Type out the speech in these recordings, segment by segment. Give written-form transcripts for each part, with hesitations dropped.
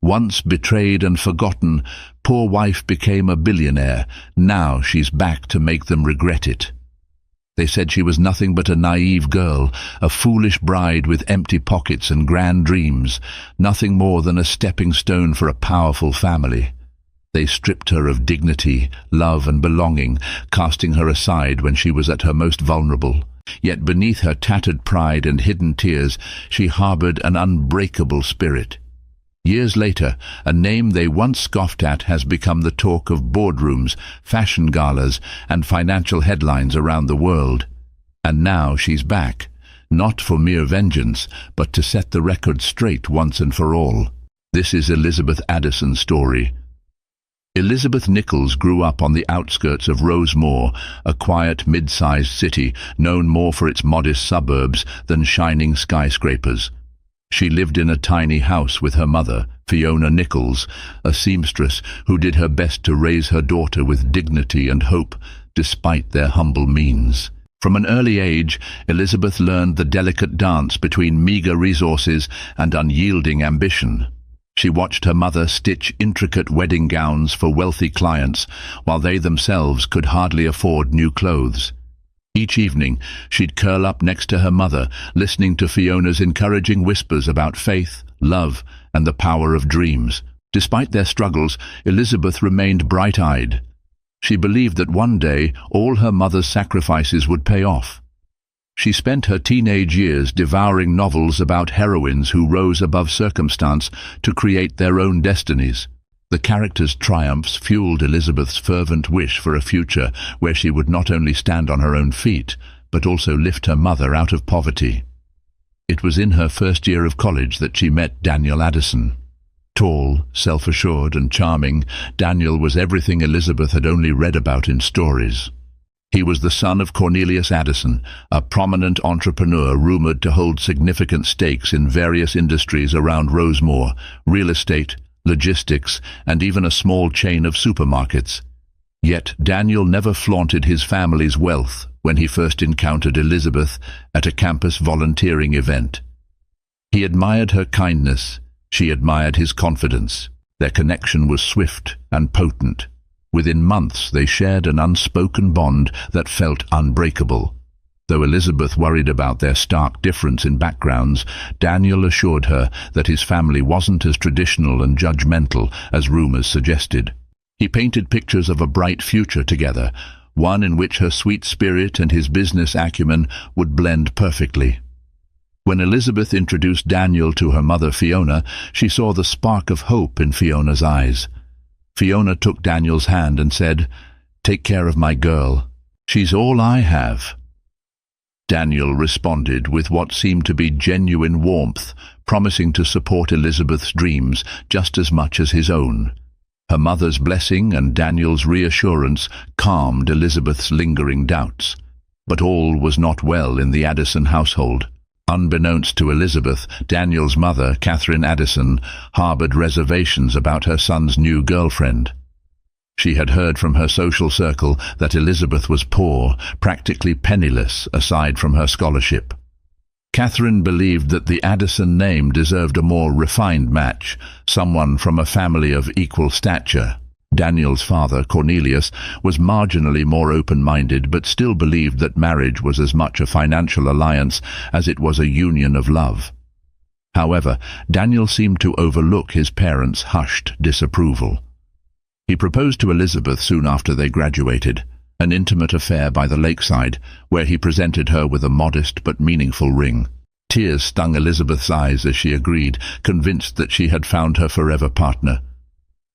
Once betrayed and forgotten, poor wife became a billionaire. Now she's back to make them regret it. They said she was nothing but a naive girl, a foolish bride with empty pockets and grand dreams, nothing more than a stepping stone for a powerful family. They stripped her of dignity, love and belonging, casting her aside when she was at her most vulnerable. Yet beneath her tattered pride and hidden tears, she harbored an unbreakable spirit. Years later, a name they once scoffed at has become the talk of boardrooms, fashion galas, and financial headlines around the world. And now she's back, not for mere vengeance, but to set the record straight once and for all. This is Elizabeth Addison's story. Elizabeth Nichols grew up on the outskirts of Rosemore, a quiet, mid-sized city known more for its modest suburbs than shining skyscrapers. She lived in a tiny house with her mother, Fiona Nichols, a seamstress who did her best to raise her daughter with dignity and hope, despite their humble means. From an early age, Elizabeth learned the delicate dance between meager resources and unyielding ambition. She watched her mother stitch intricate wedding gowns for wealthy clients, while they themselves could hardly afford new clothes. Each evening, she'd curl up next to her mother, listening to Fiona's encouraging whispers about faith, love, and the power of dreams. Despite their struggles, Elizabeth remained bright-eyed. She believed that one day all her mother's sacrifices would pay off. She spent her teenage years devouring novels about heroines who rose above circumstance to create their own destinies. The characters' triumphs fueled Elizabeth's fervent wish for a future where she would not only stand on her own feet, but also lift her mother out of poverty. It was in her first year of college that she met Daniel Addison. Tall, self-assured and charming, Daniel was everything Elizabeth had only read about in stories. He was the son of Cornelius Addison, a prominent entrepreneur rumored to hold significant stakes in various industries around Rosemore: real estate, logistics, and even a small chain of supermarkets. Yet Daniel never flaunted his family's wealth when he first encountered Elizabeth at a campus volunteering event. He admired her kindness. She admired his confidence. Their connection was swift and potent. Within months they shared an unspoken bond that felt unbreakable. Though Elizabeth worried about their stark difference in backgrounds, Daniel assured her that his family wasn't as traditional and judgmental as rumors suggested. He painted pictures of a bright future together, one in which her sweet spirit and his business acumen would blend perfectly. When Elizabeth introduced Daniel to her mother Fiona, she saw the spark of hope in Fiona's eyes. Fiona took Daniel's hand and said, "Take care of my girl. She's all I have." Daniel responded with what seemed to be genuine warmth, promising to support Elizabeth's dreams just as much as his own. Her mother's blessing and Daniel's reassurance calmed Elizabeth's lingering doubts. But all was not well in the Addison household. Unbeknownst to Elizabeth, Daniel's mother, Catherine Addison, harbored reservations about her son's new girlfriend. She had heard from her social circle that Elizabeth was poor, practically penniless aside from her scholarship. Catherine believed that the Addison name deserved a more refined match, someone from a family of equal stature. Daniel's father, Cornelius, was marginally more open-minded, but still believed that marriage was as much a financial alliance as it was a union of love. However, Daniel seemed to overlook his parents' hushed disapproval. He proposed to Elizabeth soon after they graduated, an intimate affair by the lakeside, where he presented her with a modest but meaningful ring. Tears stung Elizabeth's eyes as she agreed, convinced that she had found her forever partner.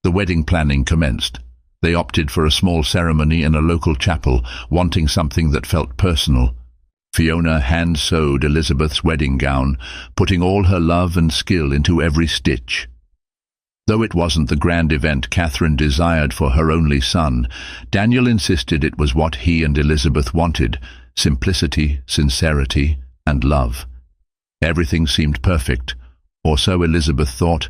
The wedding planning commenced. They opted for a small ceremony in a local chapel, wanting something that felt personal. Fiona hand-sewed Elizabeth's wedding gown, putting all her love and skill into every stitch. Though it wasn't the grand event Catherine desired for her only son, Daniel insisted it was what he and Elizabeth wanted: simplicity, sincerity, and love. Everything seemed perfect, or so Elizabeth thought.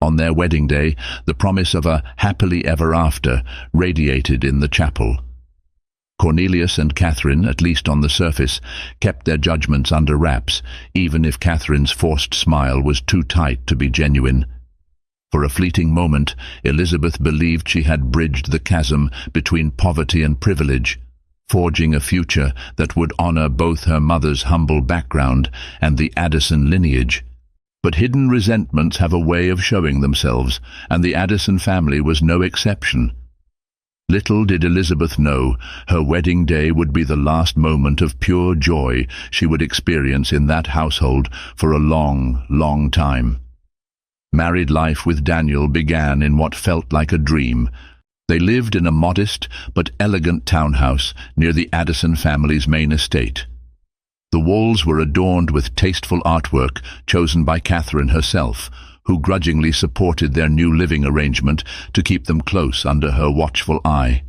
On their wedding day, the promise of a happily ever after radiated in the chapel. Cornelius and Catherine, at least on the surface, kept their judgments under wraps, even if Catherine's forced smile was too tight to be genuine. For a fleeting moment, Elizabeth believed she had bridged the chasm between poverty and privilege, forging a future that would honor both her mother's humble background and the Addison lineage. But hidden resentments have a way of showing themselves, and the Addison family was no exception. Little did Elizabeth know her wedding day would be the last moment of pure joy she would experience in that household for a long, long time. Married life with Daniel began in what felt like a dream. They lived in a modest but elegant townhouse near the Addison family's main estate. The walls were adorned with tasteful artwork chosen by Catherine herself, who grudgingly supported their new living arrangement to keep them close under her watchful eye.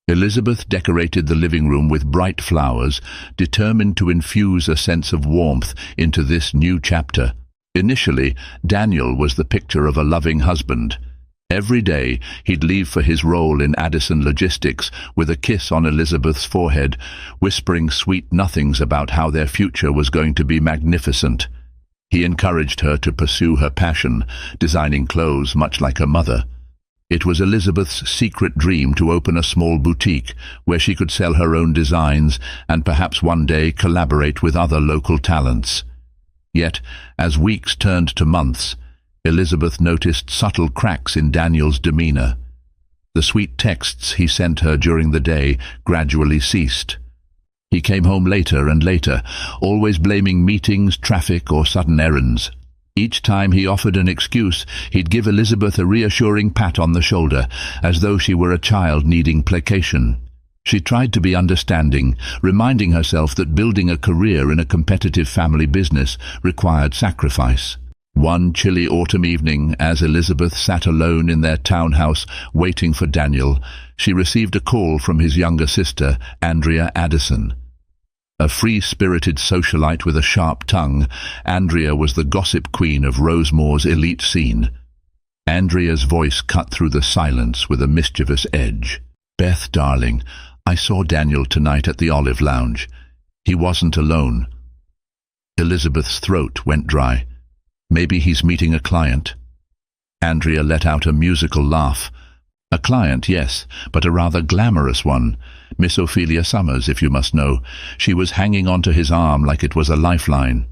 Elizabeth decorated the living room with bright flowers, determined to infuse a sense of warmth into this new chapter. Initially, Daniel was the picture of a loving husband. Every day, he'd leave for his role in Addison logistics with a kiss on Elizabeth's forehead, whispering sweet nothings about how their future was going to be magnificent. He encouraged her to pursue her passion, designing clothes much like her mother. It was Elizabeth's secret dream to open a small boutique where she could sell her own designs and perhaps one day collaborate with other local talents. Yet, as weeks turned to months, Elizabeth noticed subtle cracks in Daniel's demeanor. The sweet texts he sent her during the day gradually ceased. He came home later and later, always blaming meetings, traffic, or sudden errands. Each time he offered an excuse, he'd give Elizabeth a reassuring pat on the shoulder, as though she were a child needing placation. She tried to be understanding, reminding herself that building a career in a competitive family business required sacrifice. One chilly autumn evening, as Elizabeth sat alone in their townhouse waiting for Daniel, she received a call from his younger sister, Andrea Addison. A free-spirited socialite with a sharp tongue, Andrea was the gossip queen of Rosemore's elite scene. Andrea's voice cut through the silence with a mischievous edge. "Beth, darling, I saw Daniel tonight at the Olive Lounge. He wasn't alone." Elizabeth's throat went dry. "Maybe he's meeting a client." Andrea let out a musical laugh. "A client, yes, but a rather glamorous one. Miss Ophelia Summers, if you must know. She was hanging onto his arm like it was a lifeline."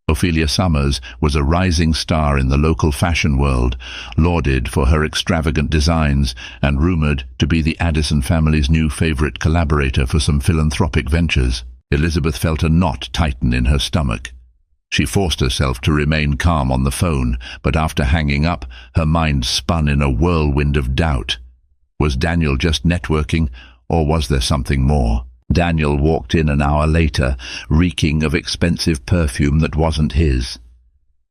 Ophelia Summers was a rising star in the local fashion world, lauded for her extravagant designs and rumored to be the Addison family's new favorite collaborator for some philanthropic ventures. Elizabeth felt a knot tighten in her stomach. She forced herself to remain calm on the phone, but after hanging up, her mind spun in a whirlwind of doubt. Was Daniel just networking, or was there something more? Daniel walked in an hour later, reeking of expensive perfume that wasn't his.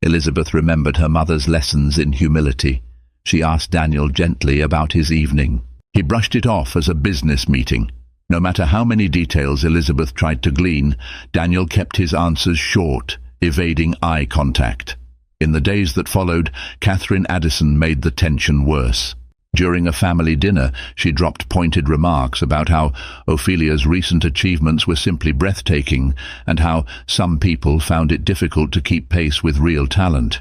Elizabeth remembered her mother's lessons in humility. She asked Daniel gently about his evening. He brushed it off as a business meeting. No matter how many details Elizabeth tried to glean, Daniel kept his answers short, evading eye contact. In the days that followed, Catherine Addison made the tension worse. During a family dinner, she dropped pointed remarks about how Ophelia's recent achievements were simply breathtaking and how some people found it difficult to keep pace with real talent.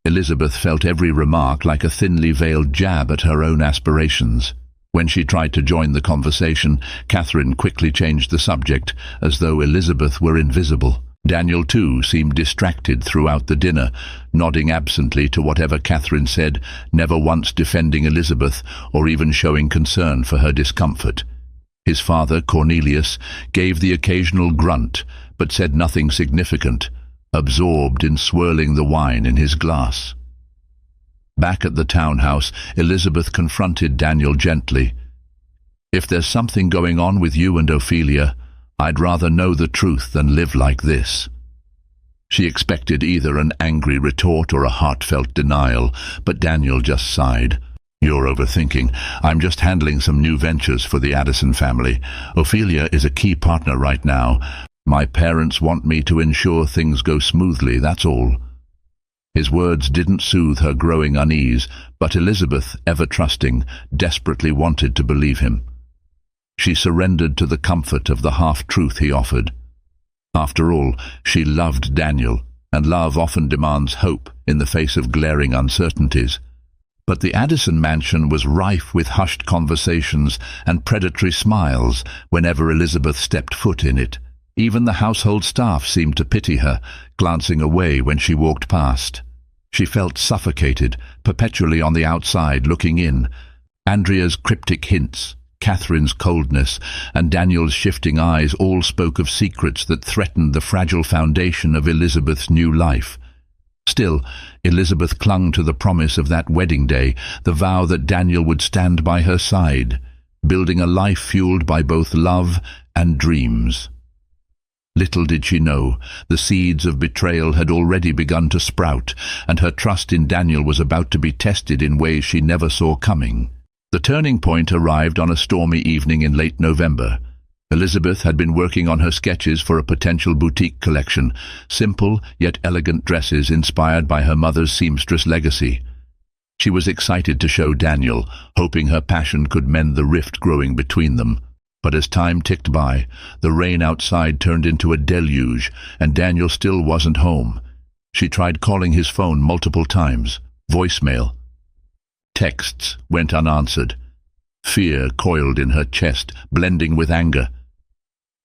Elizabeth felt every remark like a thinly veiled jab at her own aspirations. When she tried to join the conversation, Catherine quickly changed the subject, as though Elizabeth were invisible. Daniel, too, seemed distracted throughout the dinner, nodding absently to whatever Catherine said, never once defending Elizabeth or even showing concern for her discomfort. His father, Cornelius, gave the occasional grunt, but said nothing significant, absorbed in swirling the wine in his glass. Back at the townhouse, Elizabeth confronted Daniel gently. "If there's something going on with you and Ophelia, I'd rather know the truth than live like this." She expected either an angry retort or a heartfelt denial, but Daniel just sighed. "You're overthinking. I'm just handling some new ventures for the Addison family. Ophelia is a key partner right now. My parents want me to ensure things go smoothly, that's all." His words didn't soothe her growing unease, but Elizabeth, ever trusting, desperately wanted to believe him. She surrendered to the comfort of the half-truth he offered. After all, she loved Daniel, and love often demands hope in the face of glaring uncertainties. But the Addison mansion was rife with hushed conversations and predatory smiles whenever Elizabeth stepped foot in it. Even the household staff seemed to pity her, glancing away when she walked past. She felt suffocated, perpetually on the outside looking in. Andrea's cryptic hints, Catherine's coldness, and Daniel's shifting eyes all spoke of secrets that threatened the fragile foundation of Elizabeth's new life. Still, Elizabeth clung to the promise of that wedding day, the vow that Daniel would stand by her side, building a life fueled by both love and dreams. Little did she know, the seeds of betrayal had already begun to sprout, and her trust in Daniel was about to be tested in ways she never saw coming. The turning point arrived on a stormy evening in late November. Elizabeth had been working on her sketches for a potential boutique collection, simple yet elegant dresses inspired by her mother's seamstress legacy. She was excited to show Daniel, hoping her passion could mend the rift growing between them. But as time ticked by, the rain outside turned into a deluge, and Daniel still wasn't home. She tried calling his phone multiple times. Voicemail. Texts went unanswered. Fear coiled in her chest, blending with anger.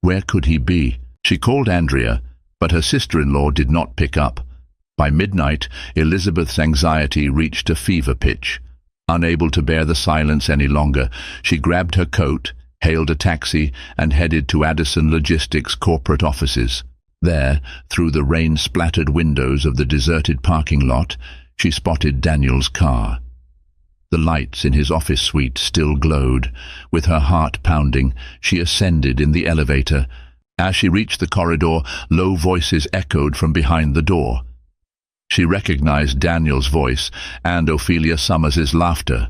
Where could he be? She called Andrea, but her sister-in-law did not pick up. By midnight, Elizabeth's anxiety reached a fever pitch. Unable to bear the silence any longer, she grabbed her coat, hailed a taxi, and headed to Addison Logistics' corporate offices. There, through the rain-splattered windows of the deserted parking lot, she spotted Daniel's car. The lights in his office suite still glowed. With her heart pounding, she ascended in the elevator. As she reached the corridor, low voices echoed from behind the door. She recognized Daniel's voice and Ophelia Summers's laughter.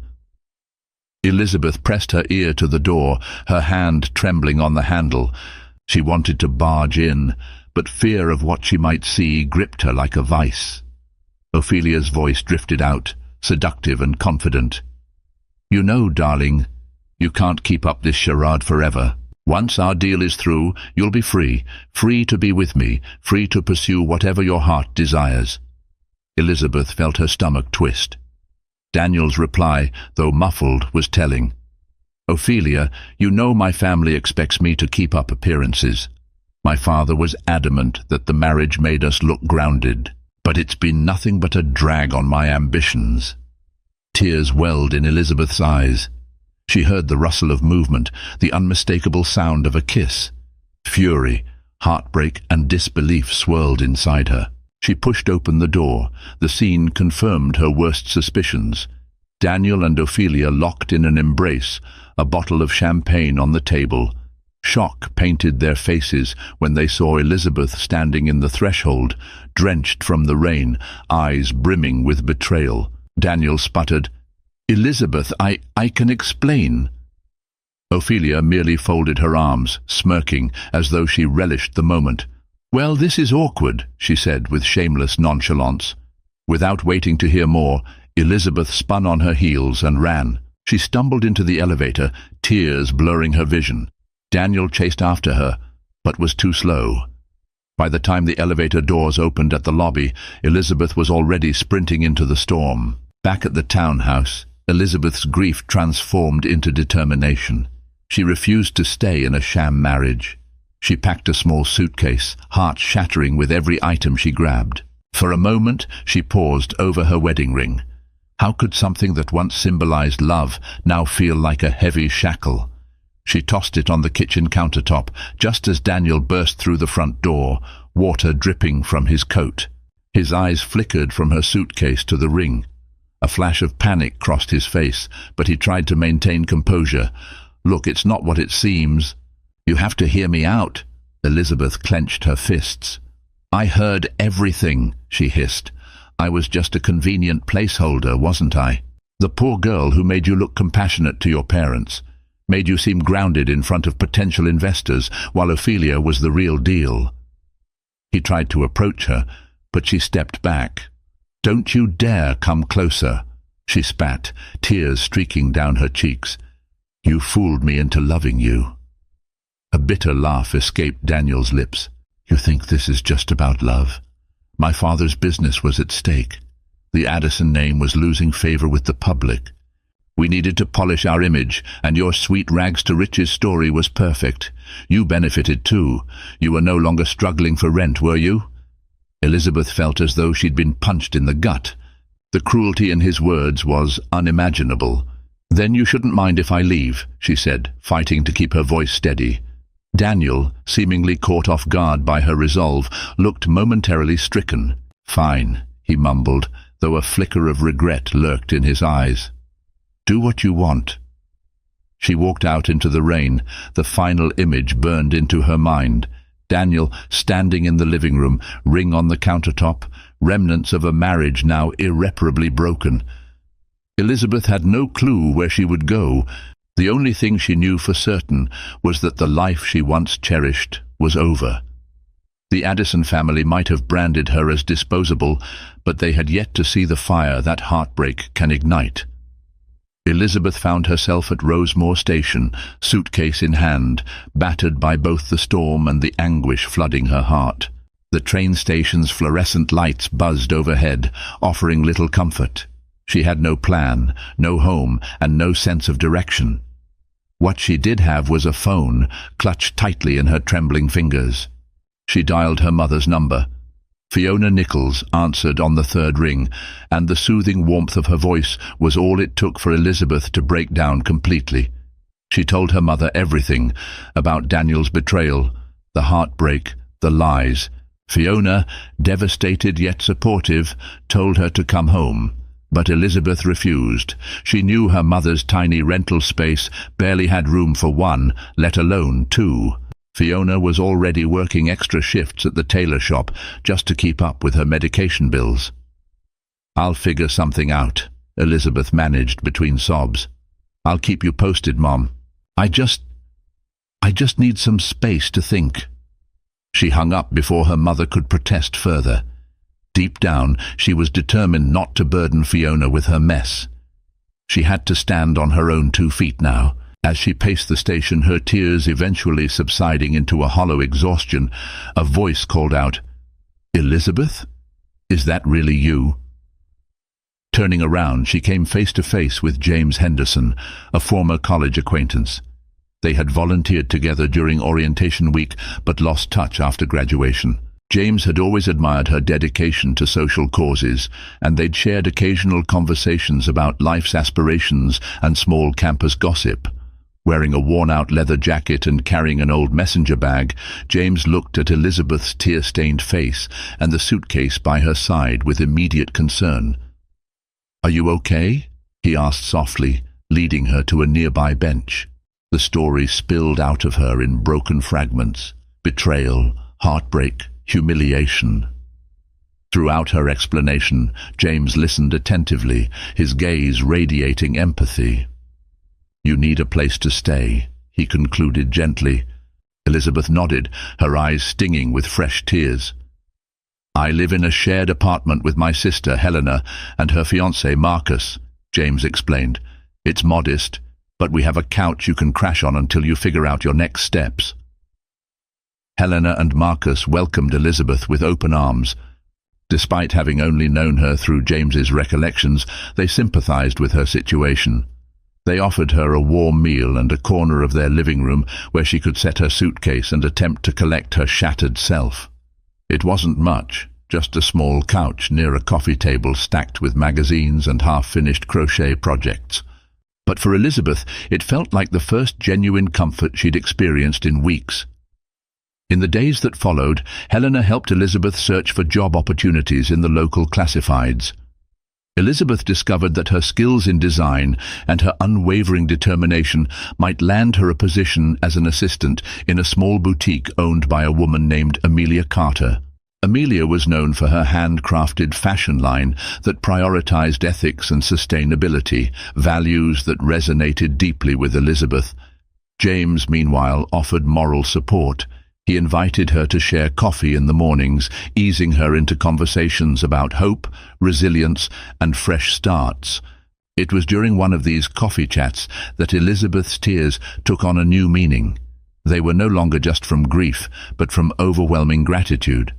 Elizabeth pressed her ear to the door, her hand trembling on the handle. She wanted to barge in, but fear of what she might see gripped her like a vice. Ophelia's voice drifted out, seductive and confident. "You know, darling, you can't keep up this charade forever. Once our deal is through, you'll be free, free to be with me, free to pursue whatever your heart desires." Elizabeth felt her stomach twist. Daniel's reply, though muffled, was telling. "Ophelia, you know my family expects me to keep up appearances. My father was adamant that the marriage made us look grounded, but it's been nothing but a drag on my ambitions." Tears welled in Elizabeth's eyes. She heard the rustle of movement, the unmistakable sound of a kiss. Fury, heartbreak, and disbelief swirled inside her. She pushed open the door. The scene confirmed her worst suspicions. Daniel and Ophelia locked in an embrace, a bottle of champagne on the table. Shock painted their faces when they saw Elizabeth standing in the threshold, drenched from the rain, eyes brimming with betrayal. Daniel sputtered, "Elizabeth, I can explain." Ophelia merely folded her arms, smirking, as though she relished the moment. "Well, this is awkward," she said with shameless nonchalance. Without waiting to hear more, Elizabeth spun on her heels and ran. She stumbled into the elevator, tears blurring her vision. Daniel chased after her, but was too slow. By the time the elevator doors opened at the lobby, Elizabeth was already sprinting into the storm. Back at the townhouse, Elizabeth's grief transformed into determination. She refused to stay in a sham marriage. She packed a small suitcase, heart shattering with every item she grabbed. For a moment, she paused over her wedding ring. How could something that once symbolized love now feel like a heavy shackle? She tossed it on the kitchen countertop, just as Daniel burst through the front door, water dripping from his coat. His eyes flickered from her suitcase to the ring. A flash of panic crossed his face, but he tried to maintain composure. "Look, it's not what it seems. You have to hear me out." Elizabeth clenched her fists. "I heard everything," she hissed. "I was just a convenient placeholder, wasn't I? The poor girl who made you look compassionate to your parents, made you seem grounded in front of potential investors, while Ophelia was the real deal." He tried to approach her, but she stepped back. "Don't you dare come closer," she spat, tears streaking down her cheeks. "You fooled me into loving you." A bitter laugh escaped Daniel's lips. "You think this is just about love? My father's business was at stake. The Addison name was losing favor with the public. We needed to polish our image, and your sweet rags-to-riches story was perfect. You benefited too. You were no longer struggling for rent, were you?" Elizabeth felt as though she'd been punched in the gut. The cruelty in his words was unimaginable. "Then you shouldn't mind if I leave," she said, fighting to keep her voice steady. Daniel, seemingly caught off guard by her resolve, looked momentarily stricken. "Fine," he mumbled, though a flicker of regret lurked in his eyes. "Do what you want." She walked out into the rain. The final image burned into her mind. Daniel standing in the living room, ring on the countertop, remnants of a marriage now irreparably broken. Elizabeth had no clue where she would go. The only thing she knew for certain was that the life she once cherished was over. The Addison family might have branded her as disposable, but they had yet to see the fire that heartbreak can ignite. Elizabeth found herself at Rosemore Station, suitcase in hand, battered by both the storm and the anguish flooding her heart. The train station's fluorescent lights buzzed overhead, offering little comfort. She had no plan, no home, and no sense of direction. What she did have was a phone, clutched tightly in her trembling fingers. She dialed her mother's number. Fiona Nichols answered on the third ring, and the soothing warmth of her voice was all it took for Elizabeth to break down completely. She told her mother everything about Daniel's betrayal, the heartbreak, the lies. Fiona, devastated yet supportive, told her to come home. But Elizabeth refused. She knew her mother's tiny rental space barely had room for one, let alone two. Fiona was already working extra shifts at the tailor shop just to keep up with her medication bills. "I'll figure something out," Elizabeth managed between sobs. "I'll keep you posted, Mom. I just need some space to think." She hung up before her mother could protest further. Deep down, she was determined not to burden Fiona with her mess. She had to stand on her own 2 feet now. As she paced the station, her tears eventually subsiding into a hollow exhaustion, a voice called out, "Elizabeth? Is that really you?" Turning around, she came face to face with James Henderson, a former college acquaintance. They had volunteered together during orientation week, but lost touch after graduation. James had always admired her dedication to social causes, and they'd shared occasional conversations about life's aspirations and small campus gossip. Wearing a worn-out leather jacket and carrying an old messenger bag, James looked at Elizabeth's tear-stained face and the suitcase by her side with immediate concern. "Are you okay?" he asked softly, leading her to a nearby bench. The story spilled out of her in broken fragments: betrayal, heartbreak, humiliation. Throughout her explanation, James listened attentively, his gaze radiating empathy. "You need a place to stay," he concluded gently. Elizabeth nodded, her eyes stinging with fresh tears. "I live in a shared apartment with my sister, Helena, and her fiancé, Marcus," James explained. "It's modest, but we have a couch you can crash on until you figure out your next steps." Helena and Marcus welcomed Elizabeth with open arms. Despite having only known her through James's recollections, they sympathized with her situation. They offered her a warm meal and a corner of their living room where she could set her suitcase and attempt to collect her shattered self. It wasn't much, just a small couch near a coffee table stacked with magazines and half-finished crochet projects. But for Elizabeth, it felt like the first genuine comfort she'd experienced in weeks. In the days that followed, Helena helped Elizabeth search for job opportunities in the local classifieds. Elizabeth discovered that her skills in design and her unwavering determination might land her a position as an assistant in a small boutique owned by a woman named Amelia Carter. Amelia was known for her handcrafted fashion line that prioritized ethics and sustainability, values that resonated deeply with Elizabeth. James, meanwhile, offered moral support. He invited her to share coffee in the mornings, easing her into conversations about hope, resilience, and fresh starts. It was during one of these coffee chats that Elizabeth's tears took on a new meaning. They were no longer just from grief, but from overwhelming gratitude.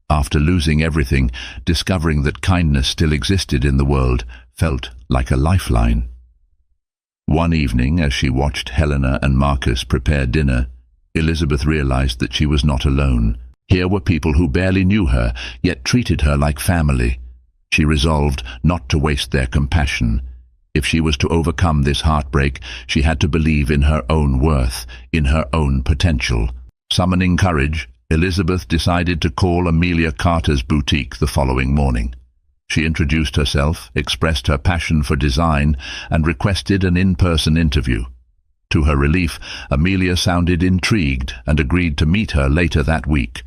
After losing everything, discovering that kindness still existed in the world felt like a lifeline. One evening, as she watched Helena and Marcus prepare dinner, Elizabeth realized that she was not alone. Here were people who barely knew her, yet treated her like family. She resolved not to waste their compassion. If she was to overcome this heartbreak, she had to believe in her own worth, in her own potential. Summoning courage, Elizabeth decided to call Amelia Carter's boutique the following morning. She introduced herself, expressed her passion for design, and requested an in-person interview. To her relief, Amelia sounded intrigued and agreed to meet her later that week.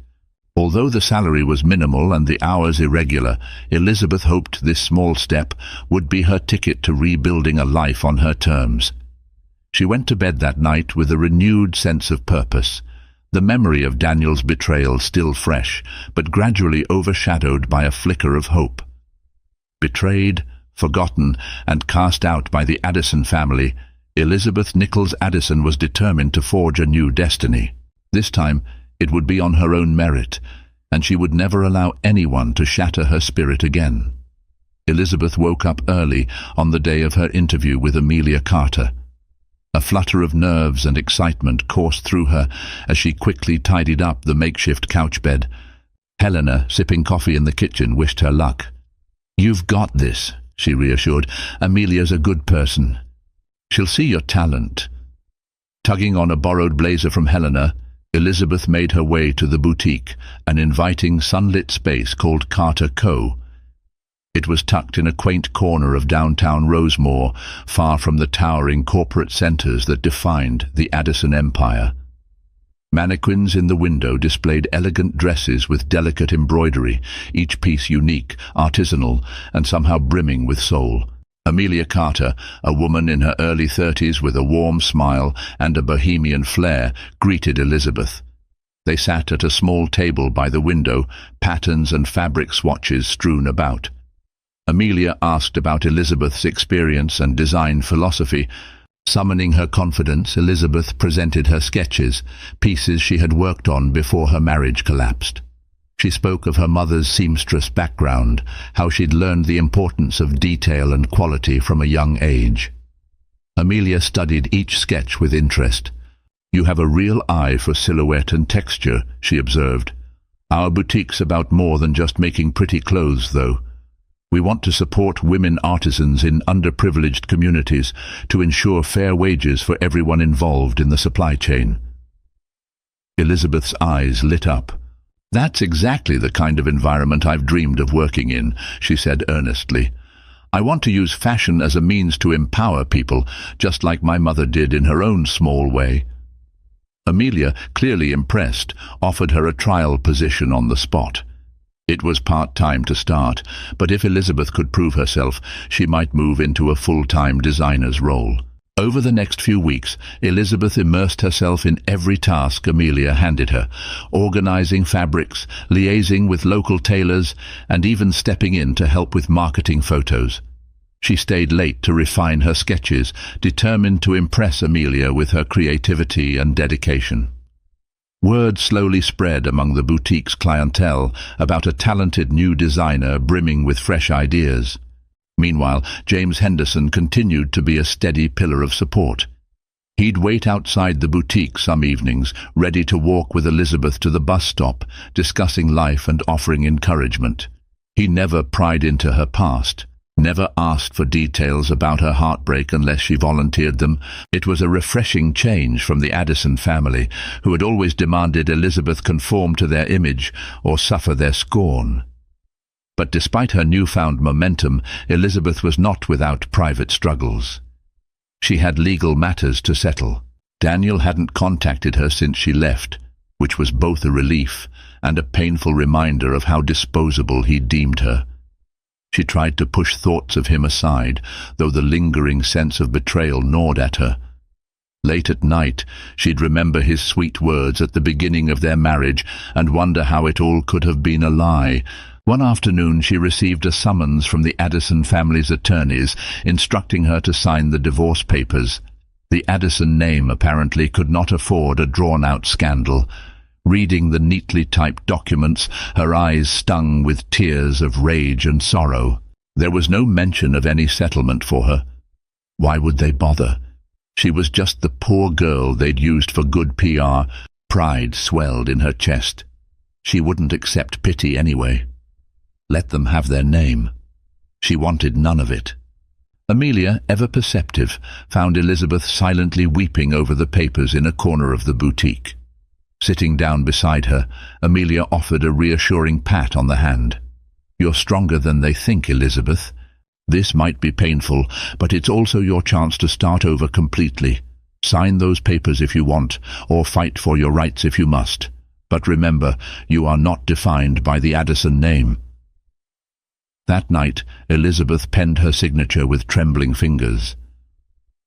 Although the salary was minimal and the hours irregular, Elizabeth hoped this small step would be her ticket to rebuilding a life on her terms. She went to bed that night with a renewed sense of purpose, the memory of Daniel's betrayal still fresh, but gradually overshadowed by a flicker of hope. Betrayed, forgotten, and cast out by the Addison family, Elizabeth Nichols Addison was determined to forge a new destiny. This time, it would be on her own merit, and she would never allow anyone to shatter her spirit again. Elizabeth woke up early on the day of her interview with Amelia Carter. A flutter of nerves and excitement coursed through her as she quickly tidied up the makeshift couch bed. Helena, sipping coffee in the kitchen, wished her luck. "You've got this," she reassured. "Amelia's a good person. She'll see your talent." Tugging on a borrowed blazer from Helena, Elizabeth made her way to the boutique, an inviting sunlit space called Carter Co. It was tucked in a quaint corner of downtown Rosemore, far from the towering corporate centers that defined the Addison empire. Mannequins in the window displayed elegant dresses with delicate embroidery, each piece unique, artisanal, and somehow brimming with soul. Amelia Carter, a woman in her early 30s with a warm smile and a bohemian flair, greeted Elizabeth. They sat at a small table by the window, patterns and fabric swatches strewn about. Amelia asked about Elizabeth's experience and design philosophy. Summoning her confidence, Elizabeth presented her sketches, pieces she had worked on before her marriage collapsed. She spoke of her mother's seamstress background, how she'd learned the importance of detail and quality from a young age. Amelia studied each sketch with interest. "You have a real eye for silhouette and texture," she observed. "Our boutique's about more than just making pretty clothes, though. We want to support women artisans in underprivileged communities to ensure fair wages for everyone involved in the supply chain." Elizabeth's eyes lit up. "That's exactly the kind of environment I've dreamed of working in," she said earnestly. "I want to use fashion as a means to empower people, just like my mother did in her own small way." Amelia, clearly impressed, offered her a trial position on the spot. It was part-time to start, but if Elizabeth could prove herself, she might move into a full-time designer's role. Over the next few weeks, Elizabeth immersed herself in every task Amelia handed her, organizing fabrics, liaising with local tailors, and even stepping in to help with marketing photos. She stayed late to refine her sketches, determined to impress Amelia with her creativity and dedication. Word slowly spread among the boutique's clientele about a talented new designer brimming with fresh ideas. Meanwhile, James Henderson continued to be a steady pillar of support. He'd wait outside the boutique some evenings, ready to walk with Elizabeth to the bus stop, discussing life and offering encouragement. He never pried into her past, never asked for details about her heartbreak unless she volunteered them. It was a refreshing change from the Addison family, who had always demanded Elizabeth conform to their image or suffer their scorn. But despite her newfound momentum, Elizabeth was not without private struggles. She had legal matters to settle. Daniel hadn't contacted her since she left, which was both a relief and a painful reminder of how disposable he deemed her. She tried to push thoughts of him aside, though the lingering sense of betrayal gnawed at her. Late at night, she'd remember his sweet words at the beginning of their marriage and wonder how it all could have been a lie. One afternoon she received a summons from the Addison family's attorneys instructing her to sign the divorce papers. The Addison name apparently could not afford a drawn-out scandal. reading the neatly typed documents, her eyes stung with tears of rage and sorrow. There was no mention of any settlement for her. Why would they bother? She was just the poor girl they'd used for good PR. Pride swelled in her chest. She wouldn't accept pity anyway. Let them have their name. She wanted none of it. Amelia, ever perceptive, found Elizabeth silently weeping over the papers in a corner of the boutique. Sitting down beside her, Amelia offered a reassuring pat on the hand. "You're stronger than they think, Elizabeth. This might be painful, but it's also your chance to start over completely. Sign those papers if you want, or fight for your rights if you must. But remember, you are not defined by the Addison name." That night, Elizabeth penned her signature with trembling fingers.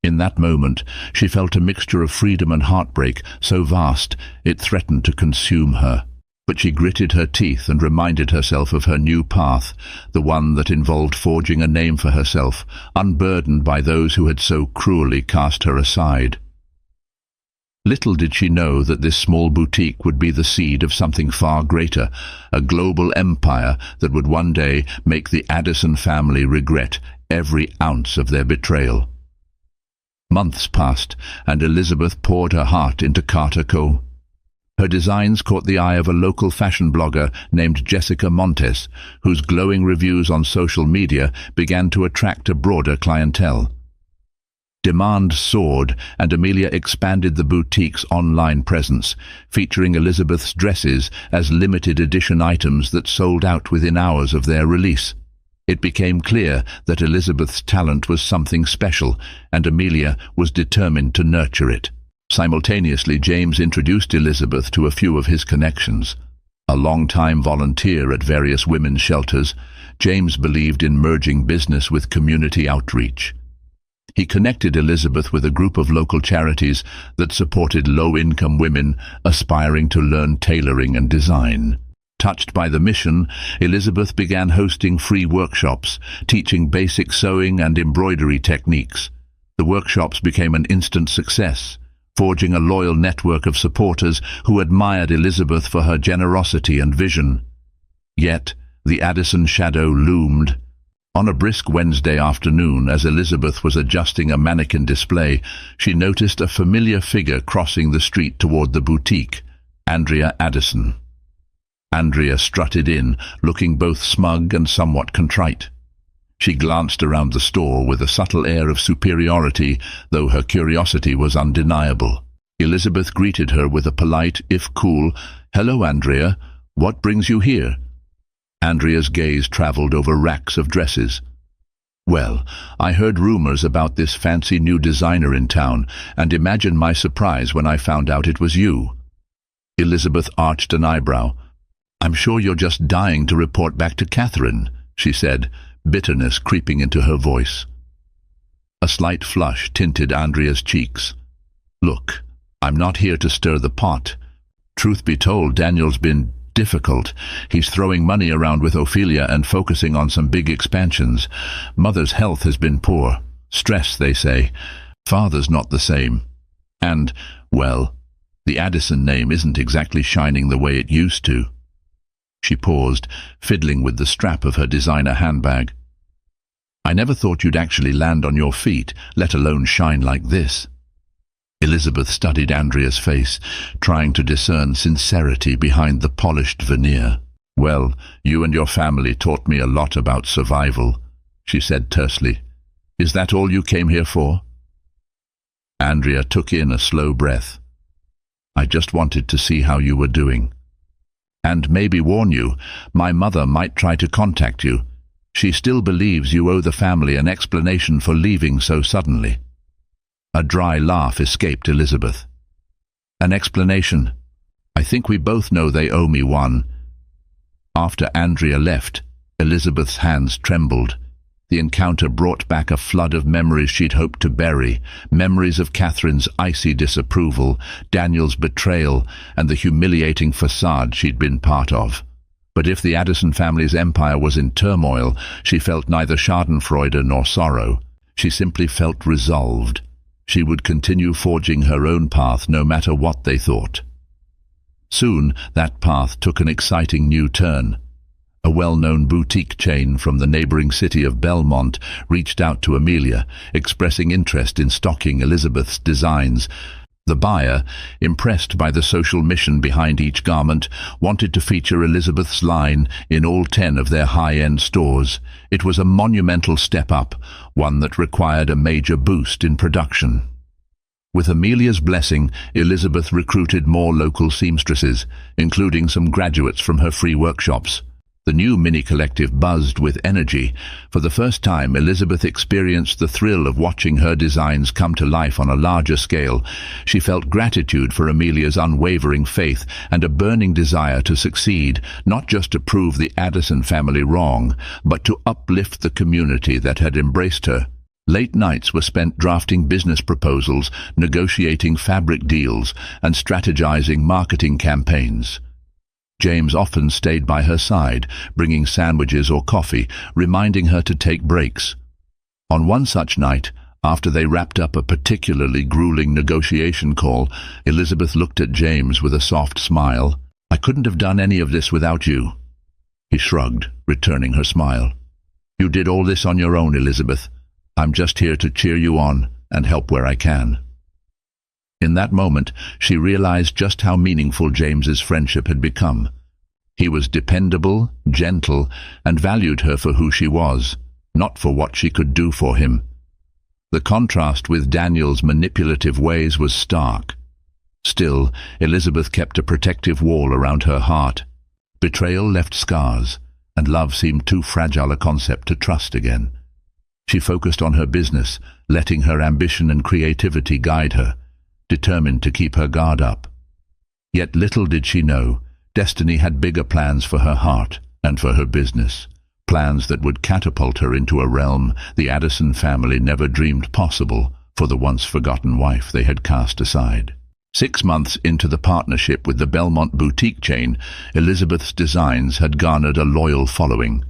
In that moment, she felt a mixture of freedom and heartbreak so vast it threatened to consume her. But she gritted her teeth and reminded herself of her new path, the one that involved forging a name for herself, unburdened by those who had so cruelly cast her aside. Little did she know that this small boutique would be the seed of something far greater, a global empire that would one day make the Addison family regret every ounce of their betrayal. Months passed, and Elizabeth poured her heart into Carter Co. Her designs caught the eye of a local fashion blogger named Jessica Montes, whose glowing reviews on social media began to attract a broader clientele. Demand soared, and Amelia expanded the boutique's online presence, featuring Elizabeth's dresses as limited edition items that sold out within hours of their release. It became clear that Elizabeth's talent was something special, and Amelia was determined to nurture it. Simultaneously, James introduced Elizabeth to a few of his connections. A long-time volunteer at various women's shelters, James believed in merging business with community outreach. He connected Elizabeth with a group of local charities that supported low-income women aspiring to learn tailoring and design. Touched by the mission, Elizabeth began hosting free workshops, teaching basic sewing and embroidery techniques. The workshops became an instant success, forging a loyal network of supporters who admired Elizabeth for her generosity and vision. Yet, the Addison shadow loomed. On a brisk Wednesday afternoon, as Elizabeth was adjusting a mannequin display, she noticed a familiar figure crossing the street toward the boutique, Andrea Addison. Andrea strutted in, looking both smug and somewhat contrite. She glanced around the store with a subtle air of superiority, though her curiosity was undeniable. Elizabeth greeted her with a polite, if cool, "Hello, Andrea. What brings you here?" Andrea's gaze traveled over racks of dresses. "Well, I heard rumors about this fancy new designer in town, and imagine my surprise when I found out it was you." Elizabeth arched an eyebrow. "I'm sure you're just dying to report back to Catherine," she said, bitterness creeping into her voice. A slight flush tinted Andrea's cheeks. "Look, I'm not here to stir the pot. Truth be told, Daniel's been difficult. He's throwing money around with Ophelia and focusing on some big expansions. Mother's health has been poor. Stress, they say. Father's not the same. And, well, the Addison name isn't exactly shining the way it used to." She paused, fiddling with the strap of her designer handbag. "I never thought you'd actually land on your feet, let alone shine like this." Elizabeth studied Andrea's face, trying to discern sincerity behind the polished veneer. "Well, you and your family taught me a lot about survival," she said tersely. "Is that all you came here for?" Andrea took in a slow breath. "I just wanted to see how you were doing. And maybe warn you, my mother might try to contact you. She still believes you owe the family an explanation for leaving so suddenly." A dry laugh escaped Elizabeth. "An explanation? I think we both know they owe me one." After Andrea left, Elizabeth's hands trembled. The encounter brought back a flood of memories she'd hoped to bury, memories of Catherine's icy disapproval, Daniel's betrayal, and the humiliating facade she'd been part of. But if the Addison family's empire was in turmoil, she felt neither schadenfreude nor sorrow. She simply felt resolved. She would continue forging her own path no matter what they thought. Soon, that path took an exciting new turn. A well-known boutique chain from the neighboring city of Belmont reached out to Amelia, expressing interest in stocking Elizabeth's designs. The buyer, impressed by the social mission behind each garment, wanted to feature Elizabeth's line in all 10 of their high-end stores. It was a monumental step up, one that required a major boost in production. With Amelia's blessing, Elizabeth recruited more local seamstresses, including some graduates from her free workshops. The new mini-collective buzzed with energy. For the first time, Elizabeth experienced the thrill of watching her designs come to life on a larger scale. She felt gratitude for Amelia's unwavering faith and a burning desire to succeed, not just to prove the Addison family wrong, but to uplift the community that had embraced her. Late nights were spent drafting business proposals, negotiating fabric deals, and strategizing marketing campaigns. James often stayed by her side, bringing sandwiches or coffee, reminding her to take breaks. On one such night, after they wrapped up a particularly grueling negotiation call, Elizabeth looked at James with a soft smile. "I couldn't have done any of this without you." He shrugged, returning her smile. "You did all this on your own, Elizabeth. I'm just here to cheer you on and help where I can." In that moment, she realized just how meaningful James's friendship had become. He was dependable, gentle, and valued her for who she was, not for what she could do for him. The contrast with Daniel's manipulative ways was stark. Still, Elizabeth kept a protective wall around her heart. Betrayal left scars, and love seemed too fragile a concept to trust again. She focused on her business, letting her ambition and creativity guide her, determined to keep her guard up. Yet little did she know, destiny had bigger plans for her heart and for her business, plans that would catapult her into a realm the Addison family never dreamed possible for the once-forgotten wife they had cast aside. 6 months into the partnership with the Belmont boutique chain, Elizabeth's designs had garnered a loyal following.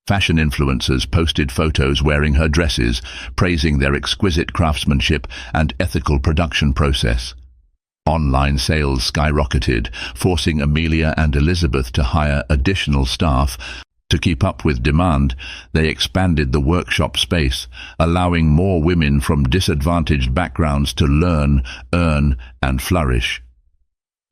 Fashion influencers posted photos wearing her dresses, praising their exquisite craftsmanship and ethical production process. Online sales skyrocketed, forcing Amelia and Elizabeth to hire additional staff. To keep up with demand, they expanded the workshop space, allowing more women from disadvantaged backgrounds to learn, earn, and flourish.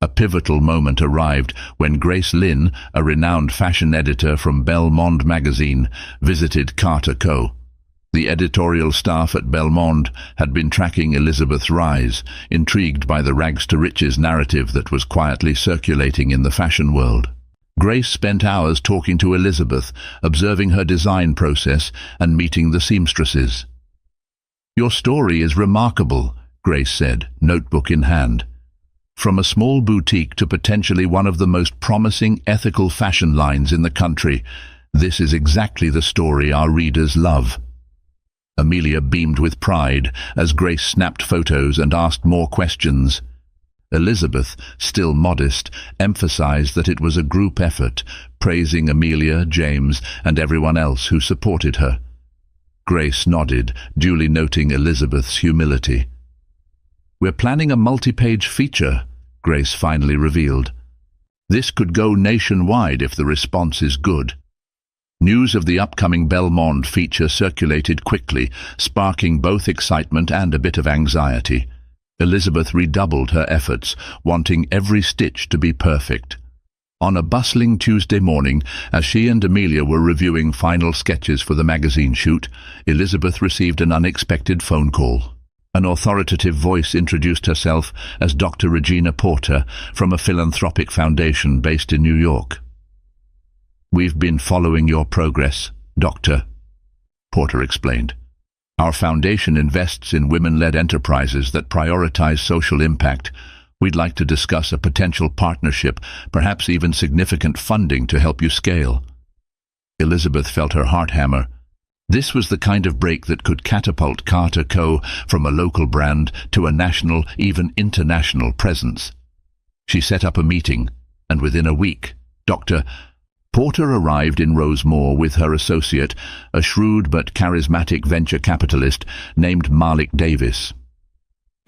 A pivotal moment arrived when Grace Lynn, a renowned fashion editor from Belmont magazine, visited Carter Co. The editorial staff at Belmont had been tracking Elizabeth's rise, intrigued by the rags-to-riches narrative that was quietly circulating in the fashion world. Grace spent hours talking to Elizabeth, observing her design process and meeting the seamstresses. "Your story is remarkable," Grace said, notebook in hand. "From a small boutique to potentially one of the most promising ethical fashion lines in the country, this is exactly the story our readers love." Amelia beamed with pride as Grace snapped photos and asked more questions. Elizabeth, still modest, emphasized that it was a group effort, praising Amelia, James, and everyone else who supported her. Grace nodded, duly noting Elizabeth's humility. "We're planning a multi-page feature," Grace finally revealed. "This could go nationwide if the response is good." News of the upcoming Belmont feature circulated quickly, sparking both excitement and a bit of anxiety. Elizabeth redoubled her efforts, wanting every stitch to be perfect. On a bustling Tuesday morning, as she and Amelia were reviewing final sketches for the magazine shoot, Elizabeth received an unexpected phone call. An authoritative voice introduced herself as Dr. Regina Porter from a philanthropic foundation based in New York. "We've been following your progress, Doctor," Porter explained. "Our foundation invests in women-led enterprises that prioritize social impact. We'd like to discuss a potential partnership, perhaps even significant funding to help you scale." Elizabeth felt her heart hammer. This was the kind of break that could catapult Carter Co. from a local brand to a national, even international presence. She set up a meeting, and within a week, Dr. Porter arrived in Rosemore with her associate, a shrewd but charismatic venture capitalist named Malik Davis.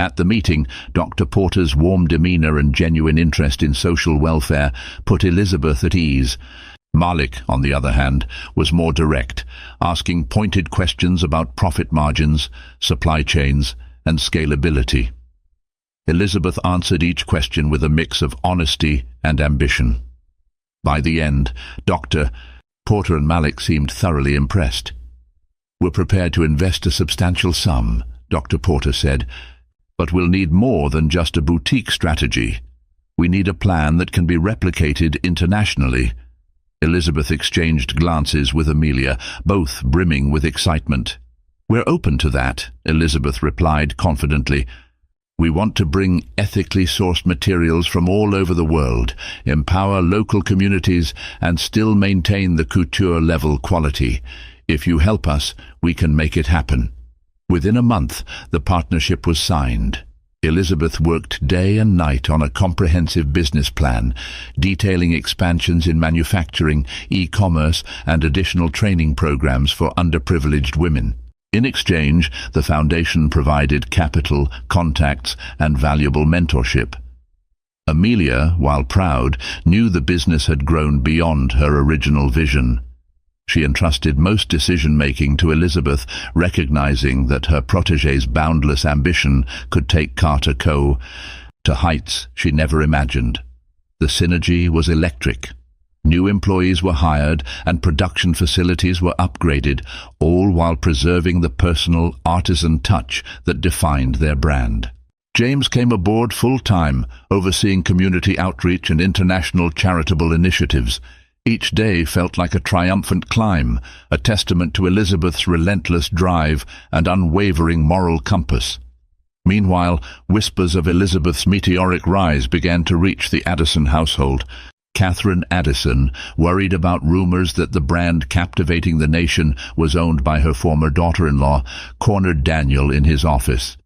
At the meeting, Dr. Porter's warm demeanour and genuine interest in social welfare put Elizabeth at ease. Malik, on the other hand, was more direct, asking pointed questions about profit margins, supply chains, and scalability. Elizabeth answered each question with a mix of honesty and ambition. By the end, Dr. Porter and Malik seemed thoroughly impressed. "We're prepared to invest a substantial sum," Dr. Porter said, "but we'll need more than just a boutique strategy. We need a plan that can be replicated internationally." Elizabeth exchanged glances with Amelia, both brimming with excitement. "We're open to that," Elizabeth replied confidently. "We want to bring ethically sourced materials from all over the world, empower local communities, and still maintain the couture-level quality. If you help us, we can make it happen." Within a month, the partnership was signed. Elizabeth worked day and night on a comprehensive business plan, detailing expansions in manufacturing, e-commerce, and additional training programs for underprivileged women. In exchange, the foundation provided capital, contacts, and valuable mentorship. Amelia, while proud, knew the business had grown beyond her original vision. She entrusted most decision-making to Elizabeth, recognizing that her protégé's boundless ambition could take Carter Co. to heights she never imagined. The synergy was electric. New employees were hired and production facilities were upgraded, all while preserving the personal, artisan touch that defined their brand. James came aboard full-time, overseeing community outreach and international charitable initiatives. Each day felt like a triumphant climb, a testament to Elizabeth's relentless drive and unwavering moral compass. Meanwhile, whispers of Elizabeth's meteoric rise began to reach the Addison household. Catherine Addison, worried about rumors that the brand captivating the nation was owned by her former daughter-in-law, cornered Daniel in his office.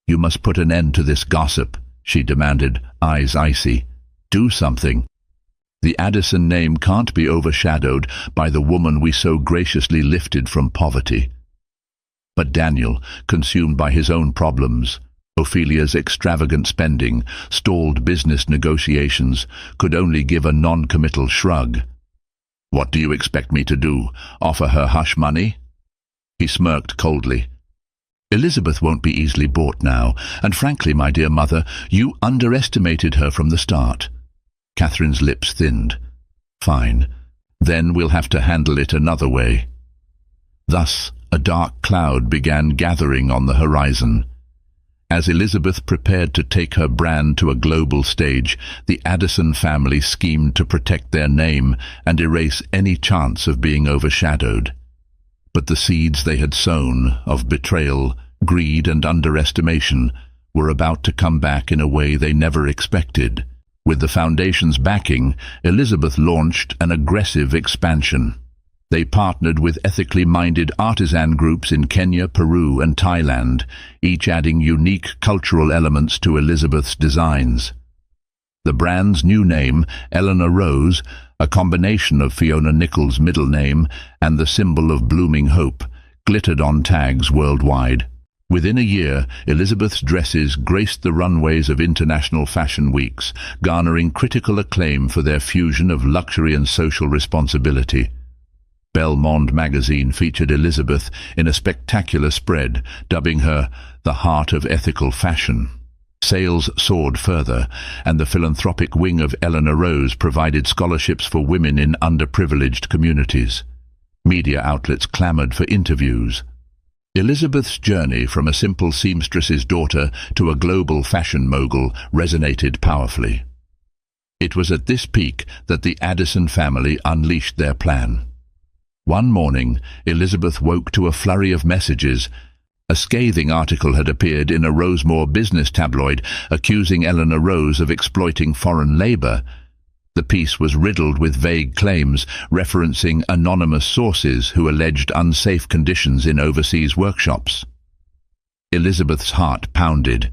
"You must put an end to this gossip," she demanded, eyes icy. "Do something. The Addison name can't be overshadowed by the woman we so graciously lifted from poverty." But Daniel, consumed by his own problems, Ophelia's extravagant spending, stalled business negotiations, could only give a non-committal shrug. "What do you expect me to do? Offer her hush money?" He smirked coldly. "Elizabeth won't be easily bought now, and frankly, my dear mother, you underestimated her from the start." Catherine's lips thinned. "Fine. Then we'll have to handle it another way." Thus, a dark cloud began gathering on the horizon. As Elizabeth prepared to take her brand to a global stage, the Addison family schemed to protect their name and erase any chance of being overshadowed. But the seeds they had sown of betrayal, greed, and underestimation were about to come back in a way they never expected. With the foundation's backing, Elizabeth launched an aggressive expansion. They partnered with ethically minded artisan groups in Kenya, Peru, and Thailand, each adding unique cultural elements to Elizabeth's designs. The brand's new name, Eleanor Rose, a combination of Fiona Nichols' middle name and the symbol of blooming hope, glittered on tags worldwide. Within a year, Elizabeth's dresses graced the runways of international fashion weeks, garnering critical acclaim for their fusion of luxury and social responsibility. Belle Monde magazine featured Elizabeth in a spectacular spread, dubbing her the heart of ethical fashion. Sales soared further, and the philanthropic wing of Eleanor Rose provided scholarships for women in underprivileged communities. Media outlets clamored for interviews. Elizabeth's journey from a simple seamstress's daughter to a global fashion mogul resonated powerfully. It was at this peak that the Addison family unleashed their plan. One morning, Elizabeth woke to a flurry of messages. A scathing article had appeared in a Rosemore business tabloid accusing Eleanor Rose of exploiting foreign labor. The piece was riddled with vague claims referencing anonymous sources who alleged unsafe conditions in overseas workshops. Elizabeth's heart pounded.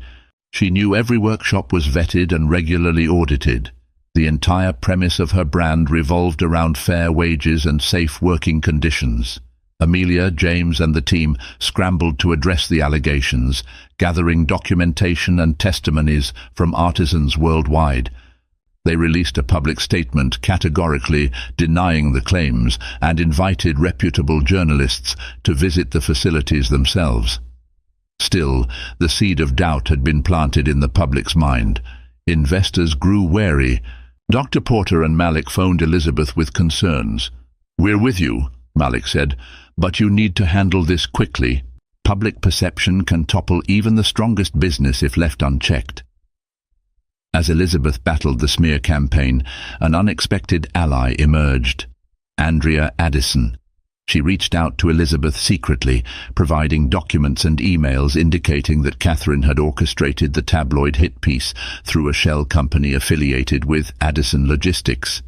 She knew every workshop was vetted and regularly audited. The entire premise of her brand revolved around fair wages and safe working conditions. Amelia, James and the team scrambled to address the allegations, gathering documentation and testimonies from artisans worldwide. They released a public statement categorically denying the claims and invited reputable journalists to visit the facilities themselves. Still, the seed of doubt had been planted in the public's mind. Investors grew wary. Dr. Porter and Malik phoned Elizabeth with concerns. "We're with you," Malik said, "but you need to handle this quickly. Public perception can topple even the strongest business if left unchecked." As Elizabeth battled the smear campaign, an unexpected ally emerged: Andrea Addison. She reached out to Elizabeth secretly, providing documents and emails indicating that Catherine had orchestrated the tabloid hit piece through a shell company affiliated with Addison Logistics.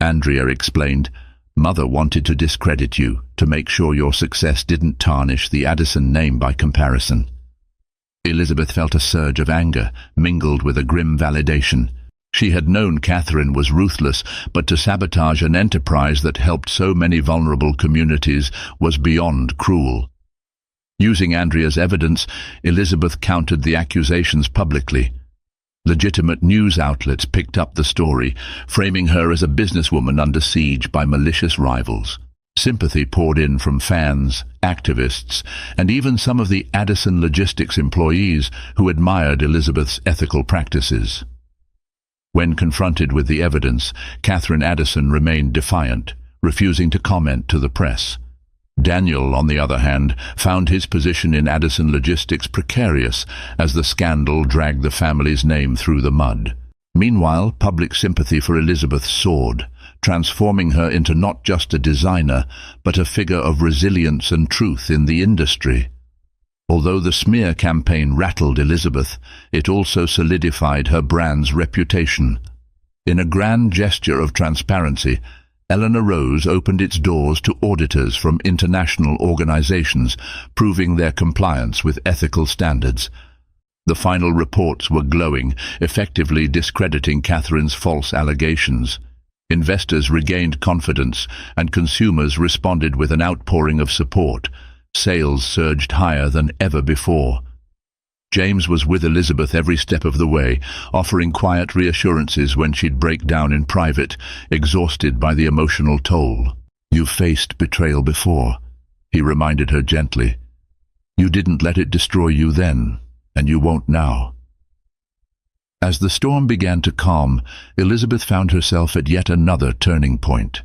Andrea explained, "Mother wanted to discredit you, to make sure your success didn't tarnish the Addison name by comparison." Elizabeth felt a surge of anger, mingled with a grim validation. She had known Catherine was ruthless, but to sabotage an enterprise that helped so many vulnerable communities was beyond cruel. Using Andrea's evidence, Elizabeth countered the accusations publicly. Legitimate news outlets picked up the story, framing her as a businesswoman under siege by malicious rivals. Sympathy poured in from fans, activists, and even some of the Addison Logistics employees who admired Elizabeth's ethical practices. When confronted with the evidence, Catherine Addison remained defiant, refusing to comment to the press. Daniel, on the other hand, found his position in Addison Logistics precarious as the scandal dragged the family's name through the mud. Meanwhile, public sympathy for Elizabeth soared, transforming her into not just a designer, but a figure of resilience and truth in the industry. Although the smear campaign rattled Elizabeth, it also solidified her brand's reputation. In a grand gesture of transparency, Eleanor Rose opened its doors to auditors from international organizations, proving their compliance with ethical standards. The final reports were glowing, effectively discrediting Catherine's false allegations. Investors regained confidence, and consumers responded with an outpouring of support. Sales surged higher than ever before. James was with Elizabeth every step of the way, offering quiet reassurances when she'd break down in private, exhausted by the emotional toll. "You've faced betrayal before," he reminded her gently. "You didn't let it destroy you then, and you won't now." As the storm began to calm, Elizabeth found herself at yet another turning point.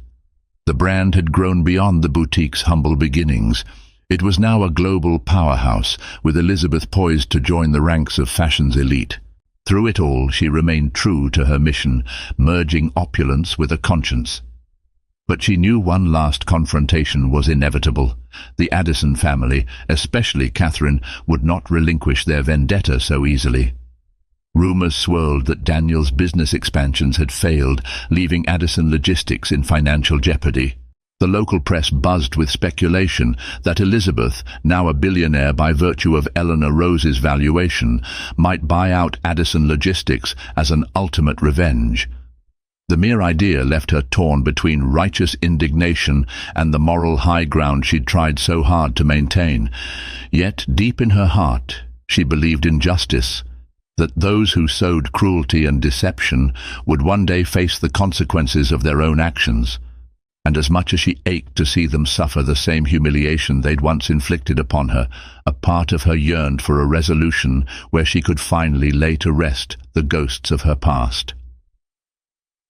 The brand had grown beyond the boutique's humble beginnings. It was now a global powerhouse, with Elizabeth poised to join the ranks of fashion's elite. Through it all, she remained true to her mission, merging opulence with a conscience. But she knew one last confrontation was inevitable. The Addison family, especially Catherine, would not relinquish their vendetta so easily. Rumors swirled that Daniel's business expansions had failed, leaving Addison Logistics in financial jeopardy. The local press buzzed with speculation that Elizabeth, now a billionaire by virtue of Eleanor Rose's valuation, might buy out Addison Logistics as an ultimate revenge. The mere idea left her torn between righteous indignation and the moral high ground she'd tried so hard to maintain. Yet, deep in her heart, she believed in justice, that those who sowed cruelty and deception would one day face the consequences of their own actions. And as much as she ached to see them suffer the same humiliation they'd once inflicted upon her, a part of her yearned for a resolution where she could finally lay to rest the ghosts of her past.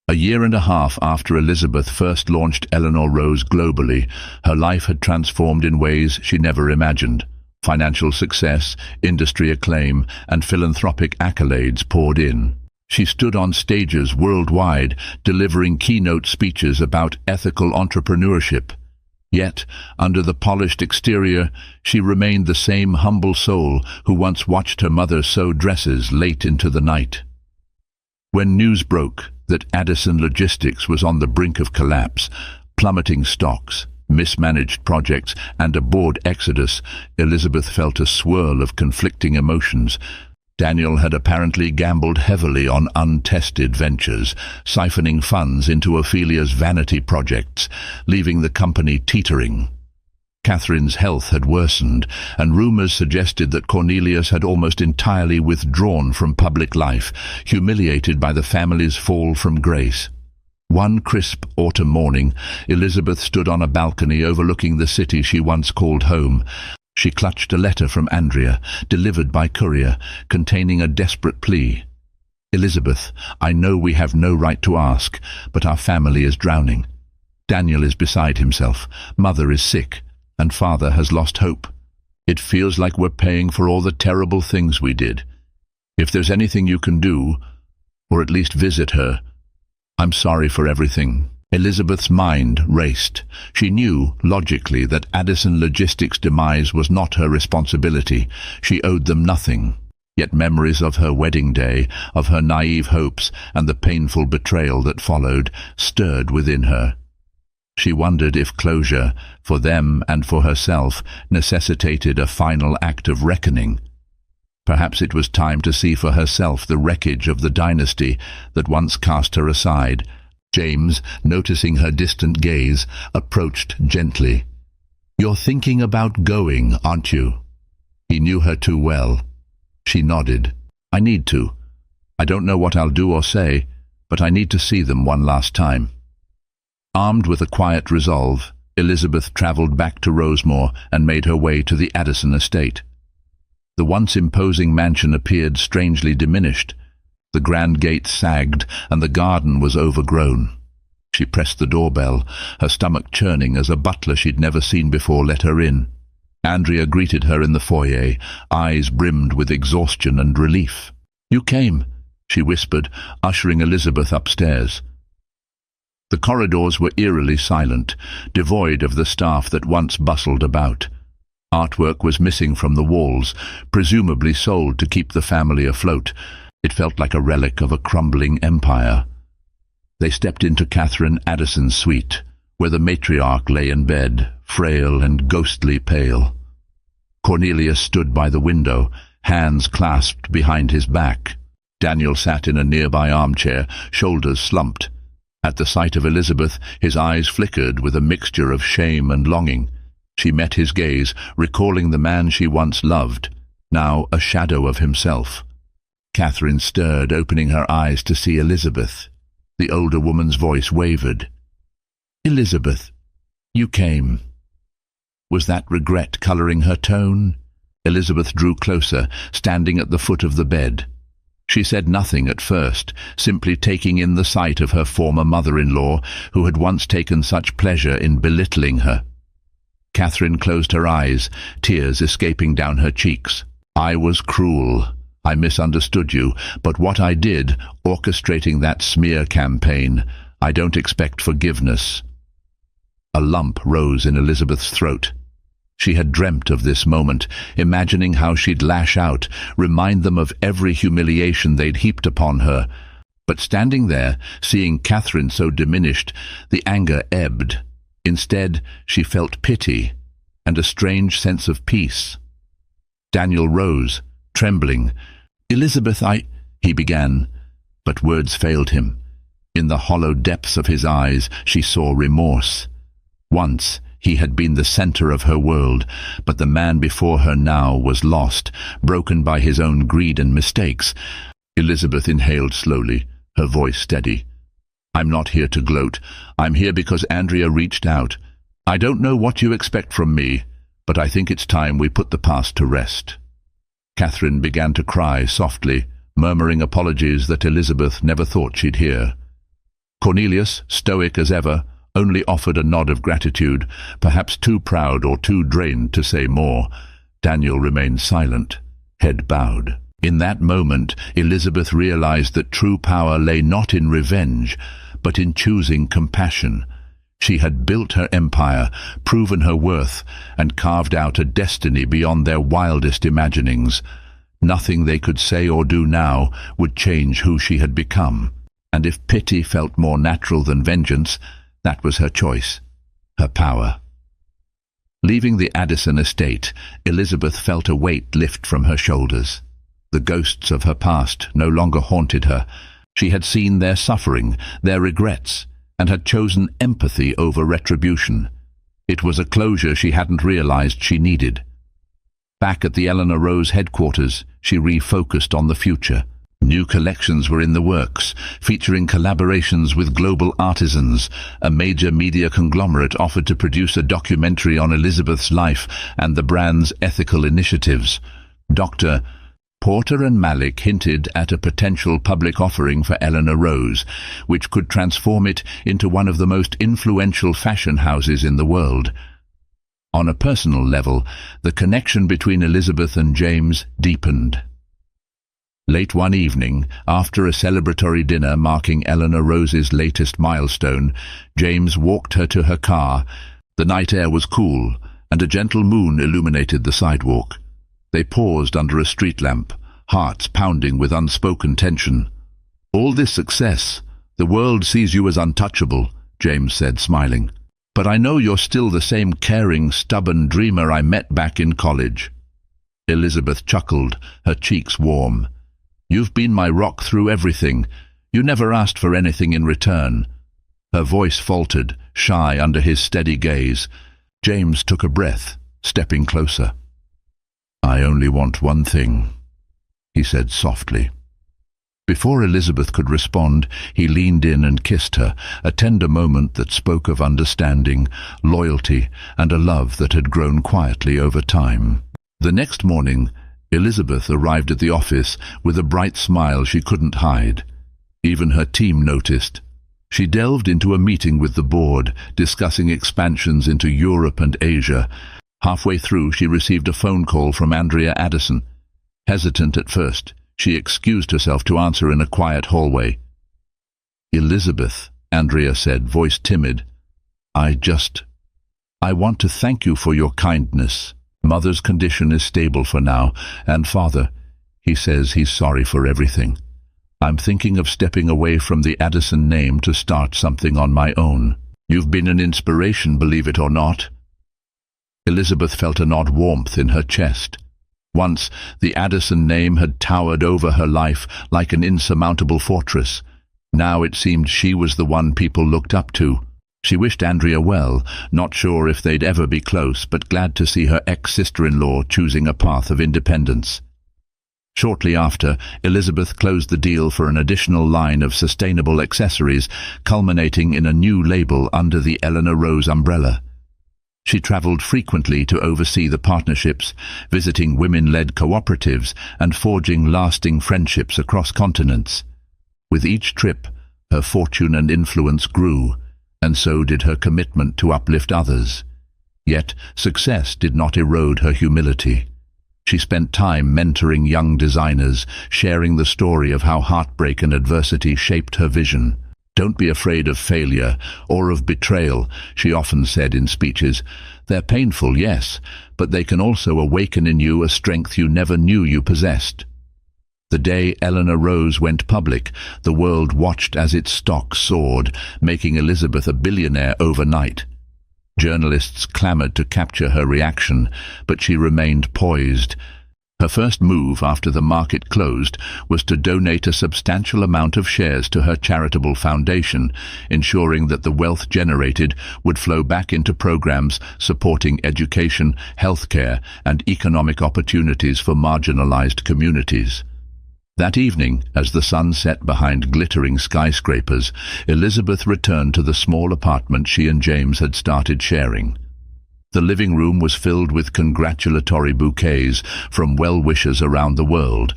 A year and a half after Elizabeth first launched Eleanor Rose globally, her life had transformed in ways she never imagined. Financial success, industry acclaim, and philanthropic accolades poured in. She stood on stages worldwide, delivering keynote speeches about ethical entrepreneurship. Yet, under the polished exterior, she remained the same humble soul who once watched her mother sew dresses late into the night. When news broke that Addison Logistics was on the brink of collapse, plummeting stocks, mismanaged projects, and a board exodus, Elizabeth felt a swirl of conflicting emotions. Daniel had apparently gambled heavily on untested ventures, siphoning funds into Ophelia's vanity projects, leaving the company teetering. Catherine's health had worsened, and rumours suggested that Cornelius had almost entirely withdrawn from public life, humiliated by the family's fall from grace. One crisp autumn morning, Elizabeth stood on a balcony overlooking the city she once called home. She clutched a letter from Andrea, delivered by courier, containing a desperate plea. "Elizabeth, I know we have no right to ask, but our family is drowning. Daniel is beside himself, mother is sick, and father has lost hope. It feels like we're paying for all the terrible things we did. If there's anything you can do, or at least visit her, I'm sorry for everything." Elizabeth's mind raced. She knew, logically, that Addison Logistics' demise was not her responsibility. She owed them nothing. Yet memories of her wedding day, of her naive hopes, and the painful betrayal that followed, stirred within her. She wondered if closure, for them and for herself, necessitated a final act of reckoning. Perhaps it was time to see for herself the wreckage of the dynasty that once cast her aside. James, noticing her distant gaze, approached gently. "You're thinking about going, aren't you?" He knew her too well. She nodded. "I need to. I don't know what I'll do or say, but I need to see them one last time." Armed with a quiet resolve, Elizabeth travelled back to Rosemore and made her way to the Addison estate. The once imposing mansion appeared strangely diminished. The grand gate sagged, and the garden was overgrown. She pressed the doorbell, her stomach churning as a butler she'd never seen before let her in. Andrea greeted her in the foyer, eyes brimmed with exhaustion and relief. "You came," she whispered, ushering Elizabeth upstairs. The corridors were eerily silent, devoid of the staff that once bustled about. Artwork was missing from the walls, presumably sold to keep the family afloat. It felt like a relic of a crumbling empire. They stepped into Catherine Addison's suite, where the matriarch lay in bed, frail and ghostly pale. Cornelius stood by the window, hands clasped behind his back. Daniel sat in a nearby armchair, shoulders slumped. At the sight of Elizabeth, his eyes flickered with a mixture of shame and longing. She met his gaze, recalling the man she once loved, now a shadow of himself. Catherine stirred, opening her eyes to see Elizabeth. The older woman's voice wavered. "Elizabeth, you came." Was that regret colouring her tone? Elizabeth drew closer, standing at the foot of the bed. She said nothing at first, simply taking in the sight of her former mother-in-law, who had once taken such pleasure in belittling her. Catherine closed her eyes, tears escaping down her cheeks. "I was cruel. I misunderstood you, but what I did, orchestrating that smear campaign, I don't expect forgiveness." A lump rose in Elizabeth's throat. She had dreamt of this moment, imagining how she'd lash out, remind them of every humiliation they'd heaped upon her. But standing there, seeing Catherine so diminished, the anger ebbed. Instead, she felt pity and a strange sense of peace. Daniel rose, trembling. "Elizabeth, he began, but words failed him. In the hollow depths of his eyes, she saw remorse. Once, he had been the center of her world, but the man before her now was lost, broken by his own greed and mistakes. Elizabeth inhaled slowly, her voice steady. "I'm not here to gloat. I'm here because Andrea reached out. I don't know what you expect from me, but I think it's time we put the past to rest." Catherine began to cry softly, murmuring apologies that Elizabeth never thought she'd hear. Cornelius, stoic as ever, only offered a nod of gratitude, perhaps too proud or too drained to say more. Daniel remained silent, head bowed. In that moment, Elizabeth realized that true power lay not in revenge, but in choosing compassion. She had built her empire, proven her worth, and carved out a destiny beyond their wildest imaginings. Nothing they could say or do now would change who she had become. And if pity felt more natural than vengeance, that was her choice, her power. Leaving the Addison estate, Elizabeth felt a weight lift from her shoulders. The ghosts of her past no longer haunted her. She had seen their suffering, their regrets, and had chosen empathy over retribution. It was a closure she hadn't realized she needed. Back at the Eleanor Rose headquarters, she refocused on the future. New collections were in the works, featuring collaborations with global artisans. A major media conglomerate offered to produce a documentary on Elizabeth's life and the brand's ethical initiatives. Dr. Porter and Malik hinted at a potential public offering for Eleanor Rose, which could transform it into one of the most influential fashion houses in the world. On a personal level, the connection between Elizabeth and James deepened. Late one evening, after a celebratory dinner marking Eleanor Rose's latest milestone, James walked her to her car. The night air was cool, and a gentle moon illuminated the sidewalk. They paused under a street lamp, hearts pounding with unspoken tension. "All this success, the world sees you as untouchable," James said, smiling. "But I know you're still the same caring, stubborn dreamer I met back in college." Elizabeth chuckled, her cheeks warm. "You've been my rock through everything. You never asked for anything in return." Her voice faltered, shy under his steady gaze. James took a breath, stepping closer. "I only want one thing," he said softly. Before Elizabeth could respond, he leaned in and kissed her, a tender moment that spoke of understanding, loyalty, and a love that had grown quietly over time. The next morning, Elizabeth arrived at the office with a bright smile she couldn't hide. Even her team noticed. She delved into a meeting with the board, discussing expansions into Europe and Asia. Halfway through, she received a phone call from Andrea Addison. Hesitant at first, she excused herself to answer in a quiet hallway. "Elizabeth," Andrea said, voice timid, I want to thank you for your kindness. Mother's condition is stable for now, and Father, he says he's sorry for everything. I'm thinking of stepping away from the Addison name to start something on my own. You've been an inspiration, believe it or not." Elizabeth felt an odd warmth in her chest. Once, the Addison name had towered over her life like an insurmountable fortress. Now it seemed she was the one people looked up to. She wished Andrea well, not sure if they'd ever be close, but glad to see her ex-sister-in-law choosing a path of independence. Shortly after, Elizabeth closed the deal for an additional line of sustainable accessories, culminating in a new label under the Eleanor Rose umbrella. She traveled frequently to oversee the partnerships, visiting women-led cooperatives and forging lasting friendships across continents. With each trip, her fortune and influence grew, and so did her commitment to uplift others. Yet, success did not erode her humility. She spent time mentoring young designers, sharing the story of how heartbreak and adversity shaped her vision. "Don't be afraid of failure or of betrayal," she often said in speeches. "They're painful, yes, but they can also awaken in you a strength you never knew you possessed." The day Eleanor Rose went public, the world watched as its stock soared, making Elizabeth a billionaire overnight. Journalists clamored to capture her reaction, but she remained poised. Her first move after the market closed was to donate a substantial amount of shares to her charitable foundation, ensuring that the wealth generated would flow back into programs supporting education, healthcare, and economic opportunities for marginalized communities. That evening, as the sun set behind glittering skyscrapers, Elizabeth returned to the small apartment she and James had started sharing. The living room was filled with congratulatory bouquets from well-wishers around the world.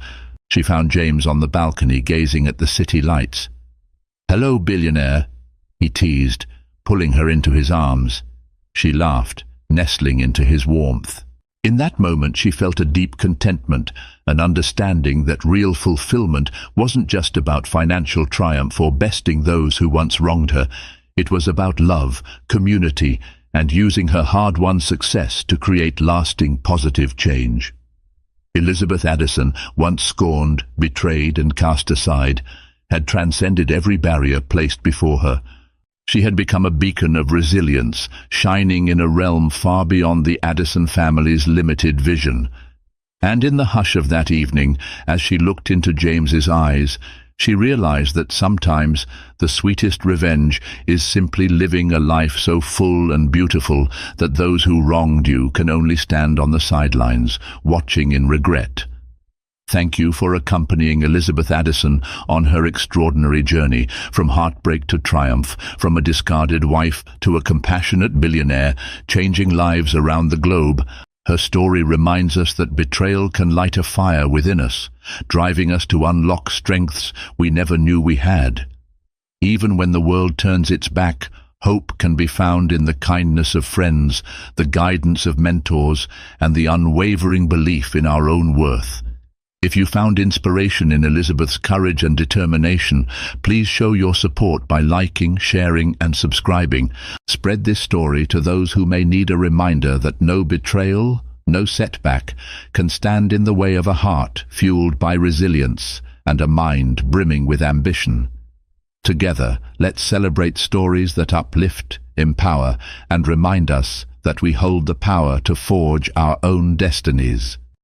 She found James on the balcony gazing at the city lights. "Hello, billionaire," he teased, pulling her into his arms. She laughed, nestling into his warmth. In that moment she felt a deep contentment, an understanding that real fulfillment wasn't just about financial triumph or besting those who once wronged her. It was about love, community, and using her hard-won success to create lasting positive change. Elizabeth Addison, once scorned, betrayed, and cast aside, had transcended every barrier placed before her. She had become a beacon of resilience, shining in a realm far beyond the Addison family's limited vision. And in the hush of that evening, as she looked into James's eyes, She realized that sometimes the sweetest revenge is simply living a life so full and beautiful that those who wronged you can only stand on the sidelines, watching in regret. Thank you for accompanying Elizabeth Addison on her extraordinary journey, from heartbreak to triumph, from a discarded wife to a compassionate billionaire, changing lives around the globe. Her story reminds us that betrayal can light a fire within us, driving us to unlock strengths we never knew we had. Even when the world turns its back, hope can be found in the kindness of friends, the guidance of mentors, and the unwavering belief in our own worth. If you found inspiration in Elizabeth's courage and determination, please show your support by liking, sharing, and subscribing. Spread this story to those who may need a reminder that no betrayal, no setback, can stand in the way of a heart fueled by resilience and a mind brimming with ambition. Together, let's celebrate stories that uplift, empower, and remind us that we hold the power to forge our own destinies.